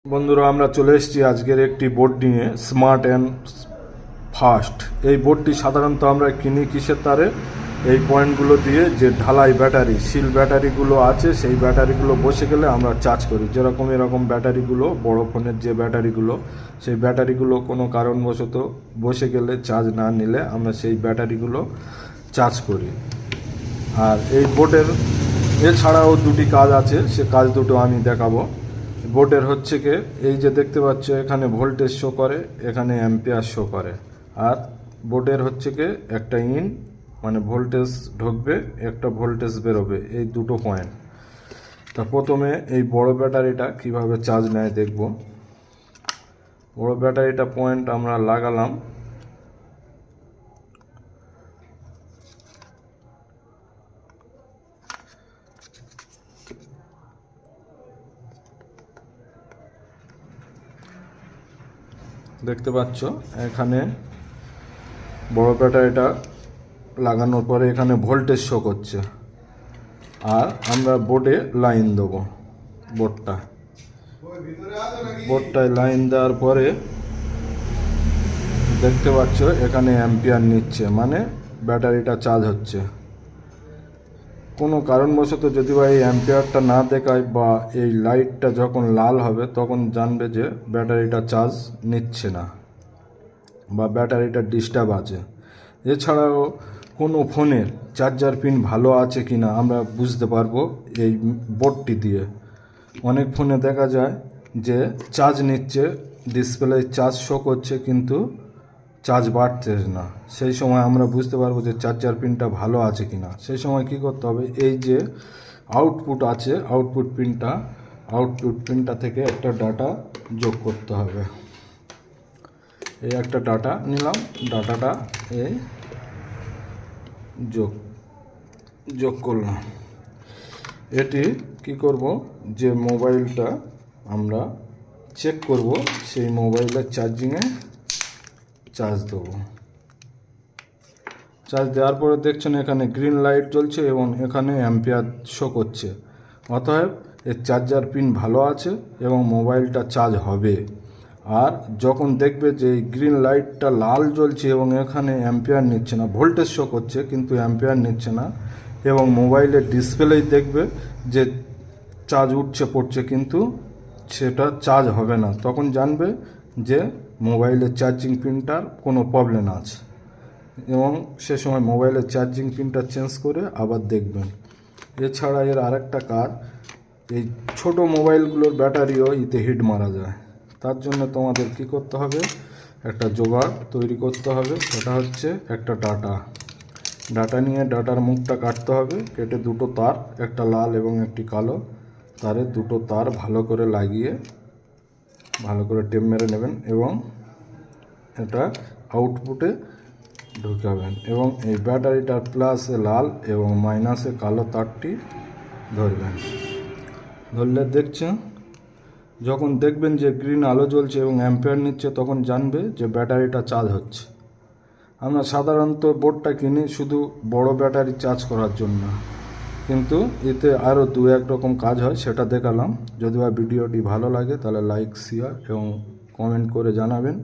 বন্ধুরা, আমরা চলে এসেছি আজকের একটি বোর্ড নিয়ে, স্মার্ট অ্যান্ড ফাস্ট। এই বোর্ডটি সাধারণত আমরা কিনি কিসের তারে? এই পয়েন্টগুলো দিয়ে যে ঢালাই ব্যাটারি, সিল ব্যাটারিগুলো আছে, সেই ব্যাটারিগুলো বসে গেলে আমরা চার্জ করি। যেরকম এরকম ব্যাটারিগুলো, বড় ফোনের যে ব্যাটারিগুলো, সেই ব্যাটারিগুলো কোনো কারণবশত বসে গেলে, চার্জ না নিলে আমরা সেই ব্যাটারিগুলো চার্জ করি। আর এই বোর্ডের এছাড়াও দুটি কাজ আছে, সে কাজ দুটো আমি দেখাবো। বোর্ডের হচ্ছে কি, এই যে দেখতে পাচ্ছ এখানে ভোল্টেজ শো করে, এখানে অ্যাম্পিয়ার শো করে। আর বোর্ডের হচ্ছে কি একটা মানে ভোল্টেজ ঢুকবে, একটা ভোল্টেজ বেরোবে, এই দুটো পয়েন্ট। তা প্রথমে এই বড় ব্যাটারিটা কিভাবে চার্জ নেয় দেখব। বড় ব্যাটারিটা পয়েন্ট আমরা লাগালাম। দেখতে পাচ্ছ এখানে বড় ব্যাটারিটা লাগানোর পরে এখানে ভোল্টেজ শো করছে। আর আমরা বোর্ডে লাইন দেবো। বোর্ডটায় লাইন দেওয়ার পরে দেখতে পাচ্ছ এখানে অ্যাম্পিয়ার নিচ্ছে, মানে ব্যাটারিটা চার্জ হচ্ছে। কোনো কারণবশত যদি বা এই অ্যাম্পিয়ারটা না দেখায় বা এই লাইটটা যখন লাল হবে তখন জানবে যে ব্যাটারিটা চার্জ নিচ্ছে না বা ব্যাটারিটা ডিস্টার্ব আছে। এছাড়াও কোনো ফোনের চার্জার পিন ভালো আছে কি না আমরা বুঝতে পারবো এই বোর্ডটি দিয়ে। অনেক ফোনে দেখা যায় যে চার্জ নিচ্ছে, ডিসপ্লে চার্জ শো করছে, কিন্তু চার্জ বাড়ছে না। সেই সময় আমরা বুঝতে পারবো যে চার্জার পিনটা ভালো আছে কি না। সেই সময় কি করতে হবে, এই যে আউটপুট আছে, আউটপুট পিনটা থেকে একটা ডাটা যোগ করতে হবে। এই একটা ডাটা নিলাম, ডাটাটা এই যোগ করলাম। এটি কি করব, যে মোবাইলটা আমরা চেক করব, সেই মোবাইলের চার্জিংয়ে চার্জ দেবো। চার্জ দেওয়ার পরে দেখছেন এখানে গ্রিন লাইট জ্বলছে এবং এখানে অ্যাম্পিয়ার শো করছে। অতএব এর চার্জার পিন ভালো আছে এবং মোবাইলটা চার্জ হবে। আর যখন দেখবে যে এই গ্রিন লাইটটা লাল জ্বলছে এবং এখানে অ্যাম্পিয়ার নিচ্ছে না, ভোল্টেজ শো করছে কিন্তু অ্যাম্পিয়ার নিচ্ছে না, এবং মোবাইলের ডিসপ্লেই দেখবে যে চার্জ উঠছে পড়ছে কিন্তু সেটা চার্জ হবে না, তখন জানবে যে মোবাইলের চার্জিং পিনটার কোনো প্রবলেম আছে। এবং সে সময় মোবাইলের চার্জিং পিনটা চেঞ্জ করে আবার দেখবেন। এছাড়া এর আরেকটা কাজ, এই ছোট মোবাইলগুলোর ব্যাটারিও হিট মারা যায়। তার জন্য তোমাদের কি করতে হবে, একটা জোগাড় তৈরি করতে হবে। সেটা হচ্ছে একটা ডাটা নিয়ে ডাটার মুখটা কাটতে হবে, কেটে দুটো তার, একটা লাল এবং একটি কালো তারে দুটো তার ভালো করে লাগিয়ে ভালো করে টেপ মেরে নেবেন এবং এটা আউটপুটে ঢুকাবেন এবং এই ব্যাটারিটার প্লাসে লাল এবং মাইনাসে কালো তারটি ধরবেন। ধরলে দেখছেন, যখন দেখবেন যে গ্রিন আলো জ্বলছে এবং অ্যাম্পিয়ার নিচ্ছে তখন জানবে যে ব্যাটারিটা চার্জ হচ্ছে। আমরা সাধারণত বোর্ডটা কিনি শুধু বড় ব্যাটারি চার্জ করার জন্য, কিন্তু এতে আরও দু এক রকম কাজ হয়, সেটা দেখালাম। যদি ভিডিওটি ভালো লাগে তাহলে লাইক, শেয়ার এবং কমেন্ট করে জানাবেন।